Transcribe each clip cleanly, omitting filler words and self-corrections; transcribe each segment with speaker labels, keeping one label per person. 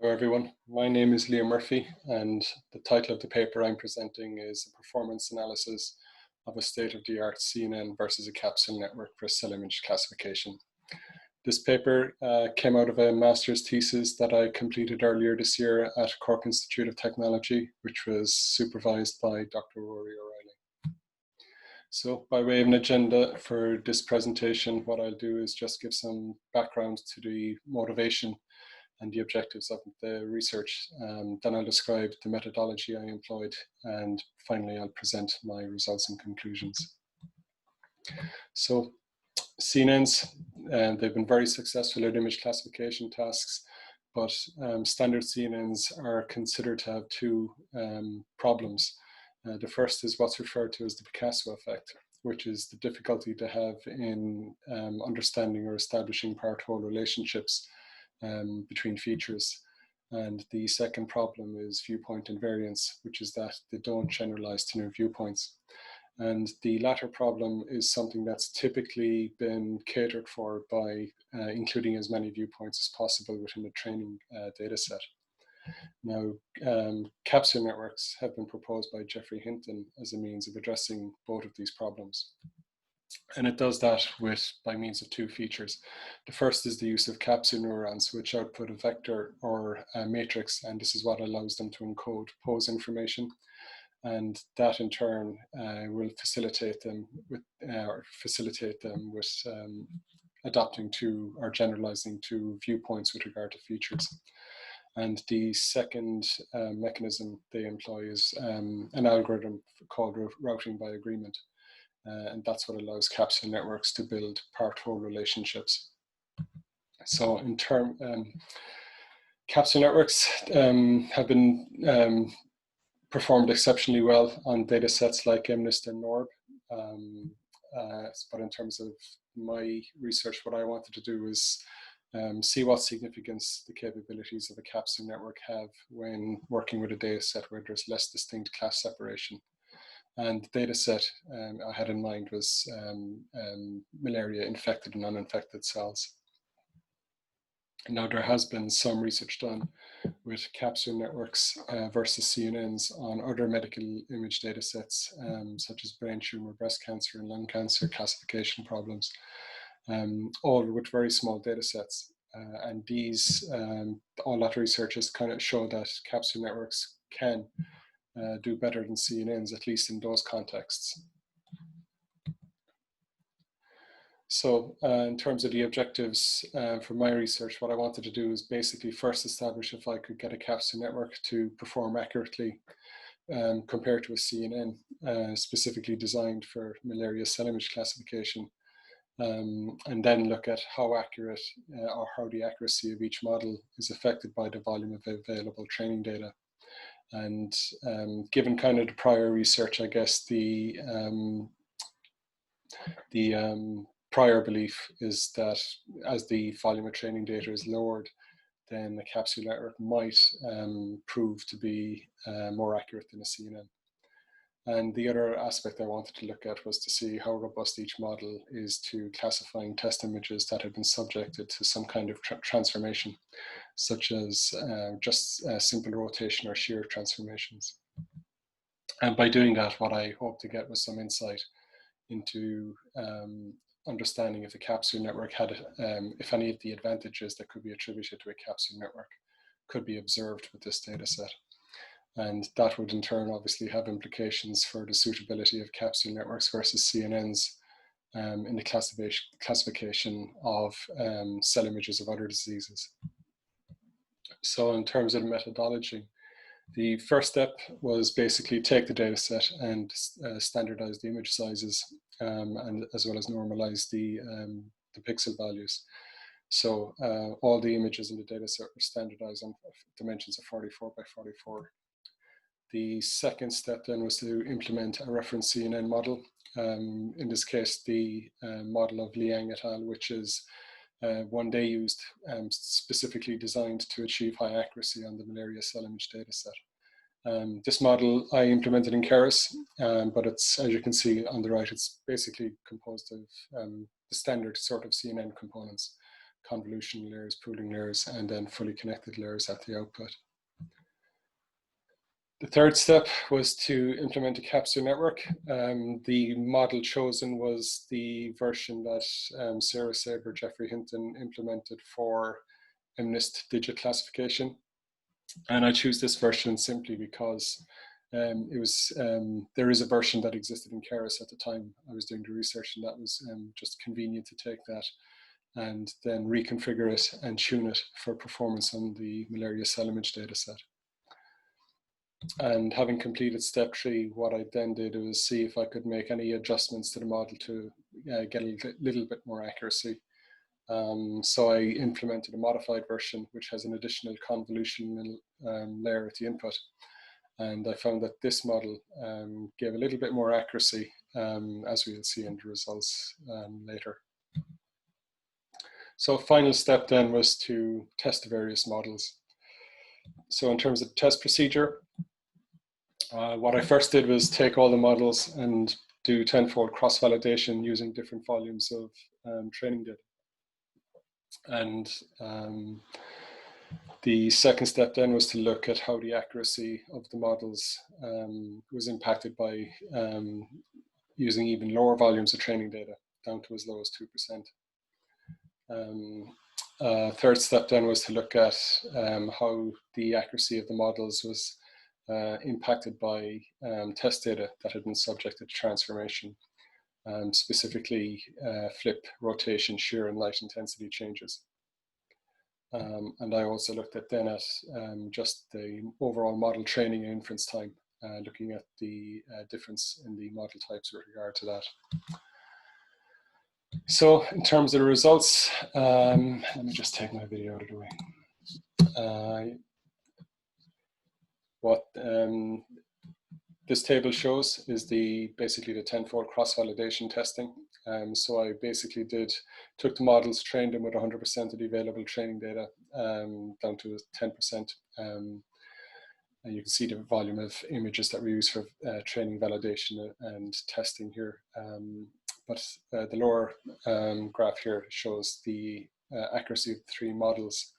Speaker 1: Hello everyone, my name is Liam Murphy and the title of the paper I'm presenting is a performance analysis of a state-of-the-art CNN versus a capsule network for cell image classification. This paper came out of a master's thesis that I completed earlier this year at Cork Institute of Technology, which was supervised by Dr. Rory O'Reilly. So by way of an agenda for this presentation, what I'll do is just give some background to the motivation and the objectives of the research. Then I'll describe the methodology I employed, and finally I'll present my results and conclusions. So CNNs, they've been very successful at image classification tasks, but standard CNNs are considered to have two problems. The first is what's referred to as the Picasso effect, which is the difficulty to have in understanding or establishing part-whole relationships between features. And the second problem is viewpoint invariance, which is that they don't generalize to new viewpoints. And the latter problem is something that's typically been catered for by including as many viewpoints as possible within a training data set. Now, capsule networks have been proposed by Geoffrey Hinton as a means of addressing both of these problems. And it does that by means of two features. The first is the use of capsule neurons, which output a vector or a matrix, and this is what allows them to encode pose information. And that in turn will facilitate them with adapting to or generalizing to viewpoints with regard to features. And the second mechanism they employ is an algorithm called routing by agreement. And that's what allows capsule networks to build part-whole relationships. So in capsule networks have been performed exceptionally well on data sets like MNIST and NORB. But in terms of my research, what I wanted to do is see what significance the capabilities of a capsule network have when working with a data set where there's less distinct class separation. And the data set I had in mind was malaria infected and uninfected cells. Now, there has been some research done with capsule networks versus CNNs on other medical image data sets, such as brain tumor, breast cancer, and lung cancer classification problems, all with very small data sets. And these, all that research has kind of shown that capsule networks can do better than CNNs, at least in those contexts. So in terms of the objectives for my research, what I wanted to do is basically first establish if I could get a capsule network to perform accurately compared to a CNN, specifically designed for malaria cell image classification, and then look at how accurate or how the accuracy of each model is affected by the volume of available training data. And given kind of the prior research, I guess the prior belief is that as the volume of training data is lowered, then the capsule network might prove to be more accurate than a CNN. And the other aspect I wanted to look at was to see how robust each model is to classifying test images that have been subjected to some kind of transformation, such as just simple rotation or shear transformations. And by doing that, what I hope to get was some insight into understanding if the capsule network had, if any of the advantages that could be attributed to a capsule network could be observed with this data set. And that would in turn obviously have implications for the suitability of capsule networks versus CNNs in the classification of cell images of other diseases. So in terms of the methodology, the first step was basically take the data set and standardize the image sizes and as well as normalize the pixel values. So all the images in the data set were standardized on dimensions of 44 by 44. The second step then was to implement a reference CNN model. In this case, the model of Liang et al., which is one they used specifically designed to achieve high accuracy on the malaria cell image data set. This model I implemented in Keras, but it's, as you can see on the right, it's basically composed of the standard sort of CNN components, convolution layers, pooling layers, and then fully connected layers at the output. The third step was to implement a capsule network. The model chosen was the version that Sarah Saber, Jeffrey Hinton implemented for MNIST digit classification. And I choose this version simply because there is a version that existed in Keras at the time I was doing the research, and that was just convenient to take that and then reconfigure it and tune it for performance on the malaria cell image dataset. And having completed step 3, what I then did was see if I could make any adjustments to the model to get a little bit more accuracy. So I implemented a modified version, which has an additional convolution layer at the input. And I found that this model gave a little bit more accuracy, as we will see in the results later. So final step then was to test the various models. So in terms of the test procedure, what I first did was take all the models and do tenfold cross-validation using different volumes of training data. And the second step then was to look at how the accuracy of the models was impacted by using even lower volumes of training data, down to as low as 2%. Third step then was to look at how the accuracy of the models was impacted by test data that had been subjected to transformation, specifically flip, rotation, shear, and light intensity changes. And I also looked at then at just the overall model training and inference time, looking at the difference in the model types with regard to that. So in terms of the results, let me just take my video out of the way. What this table shows is basically the tenfold cross-validation testing. So I basically took the models, trained them with 100% of the available training data down to 10%. And you can see the volume of images that we use for training, validation, and testing here. But the lower graph here shows the accuracy of the 3 models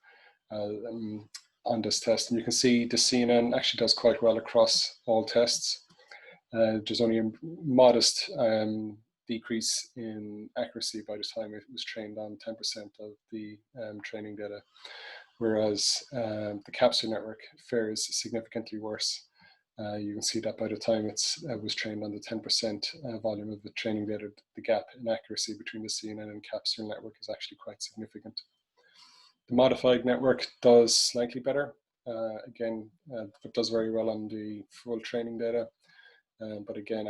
Speaker 1: on this test. And you can see the CNN actually does quite well across all tests. There's only a modest decrease in accuracy by the time it was trained on 10% of the training data, whereas the capsule network fares significantly worse. You can see that by the time it was trained on the 10% volume of the training data, the gap in accuracy between the CNN and capsule network is actually quite significant. The modified network does slightly better. Again, it does very well on the full training data. But again,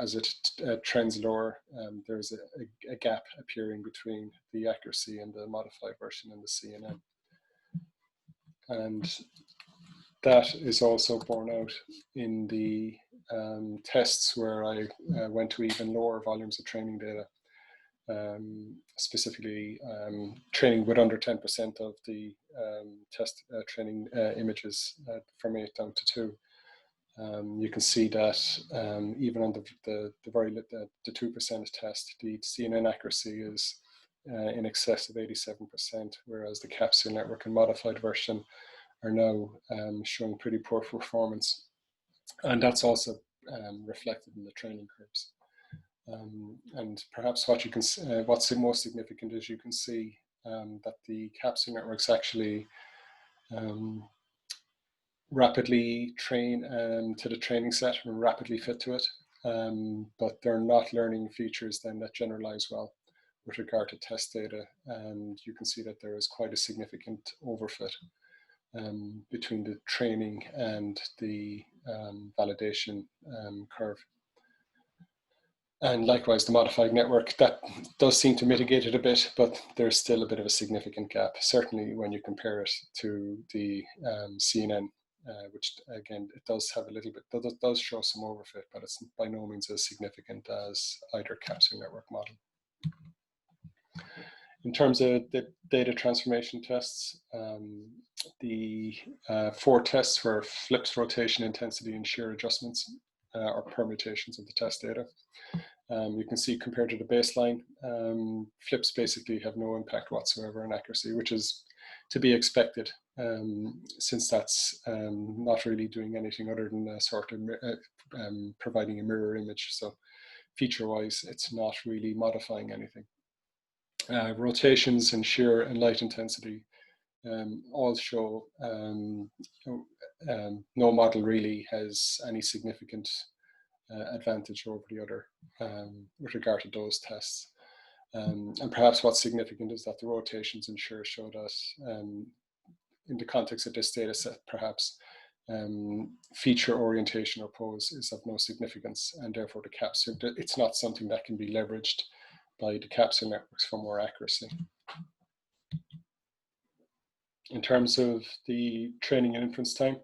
Speaker 1: as it trends lower, there's a gap appearing between the accuracy and the modified version and the CNN. And that is also borne out in the tests where I went to even lower volumes of training data, specifically training with under 10% of the test training images from 8 down to 2. You can see that even on the 2% test, the CNN accuracy is in excess of 87%, whereas the capsule network and modified version are now showing pretty poor performance. And that's also reflected in the training curves. And perhaps what's most significant is you can see that the capsule networks actually rapidly train to the training set and rapidly fit to it, but they're not learning features then that generalize well with regard to test data. And you can see that there is quite a significant overfit between the training and the validation curve. And likewise, the modified network, that does seem to mitigate it a bit, but there's still a bit of a significant gap, certainly when you compare it to the CNN, which again, it does have a little bit, it does show some overfit, but it's by no means as significant as either capsule network model. In terms of the data transformation tests, the 4 tests were flips, rotation, intensity, and shear adjustments, or permutations of the test data. You can see compared to the baseline, flips basically have no impact whatsoever on accuracy, which is to be expected, since that's not really doing anything other than sort of providing a mirror image. So feature-wise, it's not really modifying anything. Rotations and shear and light intensity all show no model really has any significant advantage over the other with regard to those tests. And perhaps what's significant is that the rotations and shear show that in the context of this data set, perhaps feature orientation or pose is of no significance, and therefore the capsule, it's not something that can be leveraged by the capsule networks for more accuracy. In terms of the training and inference time,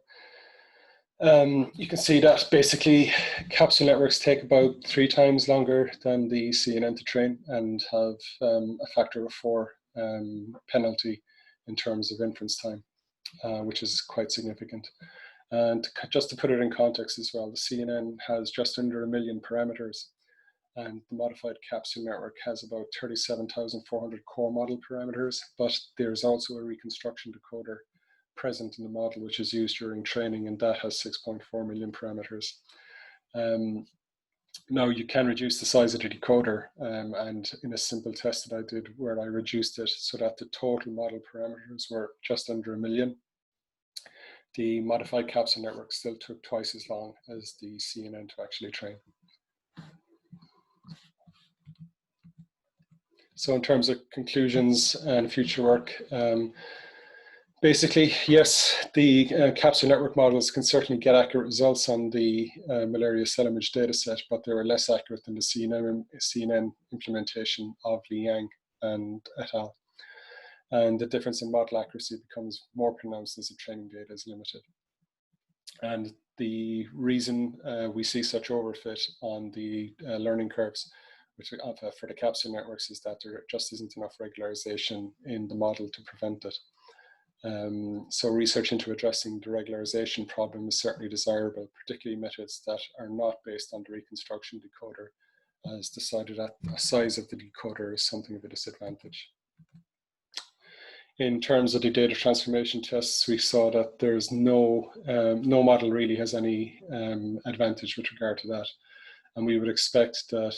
Speaker 1: you can see that basically capsule networks take about 3 times longer than the CNN to train and have a factor of 4 penalty in terms of inference time, which is quite significant. And just to put it in context as well, the CNN has just under 1 million parameters, and the modified capsule network has about 37,400 core model parameters, but there's also a reconstruction decoder present in the model, which is used during training, and that has 6.4 million parameters. Now you can reduce the size of the decoder, and in a simple test that I did where I reduced it so that the total model parameters were just under 1 million, the modified capsule network still took twice as long as the CNN to actually train. So in terms of conclusions and future work, basically, yes, the capsule network models can certainly get accurate results on the malaria cell image dataset, but they were less accurate than the CNN implementation of Liang and et al. And the difference in model accuracy becomes more pronounced as the training data is limited. And the reason we see such overfit on the learning curves for the capsule networks is that there just isn't enough regularization in the model to prevent it. So research into addressing the regularization problem is certainly desirable, particularly methods that are not based on the reconstruction decoder, as decided that the size of the decoder is something of a disadvantage. In terms of the data transformation tests, we saw that there's no model really has any advantage with regard to that. And we would expect that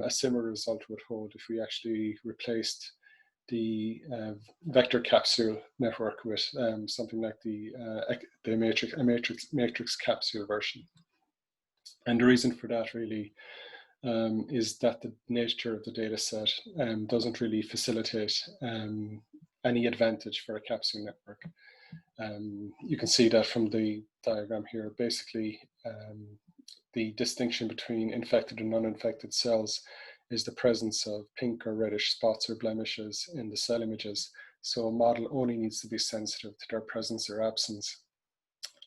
Speaker 1: a similar result would hold if we actually replaced the vector capsule network with something like the matrix capsule version. And the reason for that really is that the nature of the data set doesn't really facilitate any advantage for a capsule network. You can see that from the diagram here. Basically, the distinction between infected and non-infected cells is the presence of pink or reddish spots or blemishes in the cell images. So a model only needs to be sensitive to their presence or absence,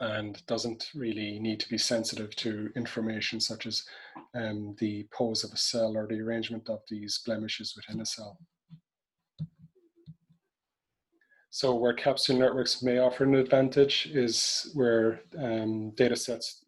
Speaker 1: and doesn't really need to be sensitive to information such as the pose of a cell or the arrangement of these blemishes within a cell. So where capsule networks may offer an advantage is where data sets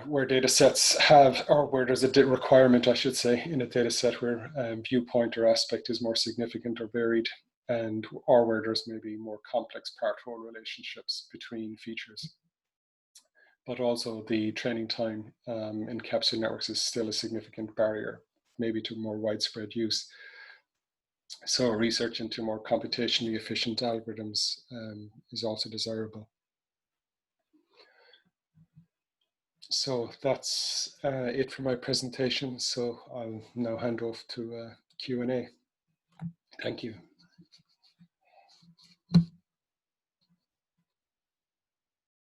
Speaker 1: where data sets have, or where there's a requirement, I should say, in a data set where viewpoint or aspect is more significant or varied, and or where there's maybe more complex part-whole relationships between features. But also the training time in capsule networks is still a significant barrier, maybe to more widespread use. So research into more computationally efficient algorithms is also desirable. So that's it for my presentation. So I'll now hand off to Q&A. Thank you.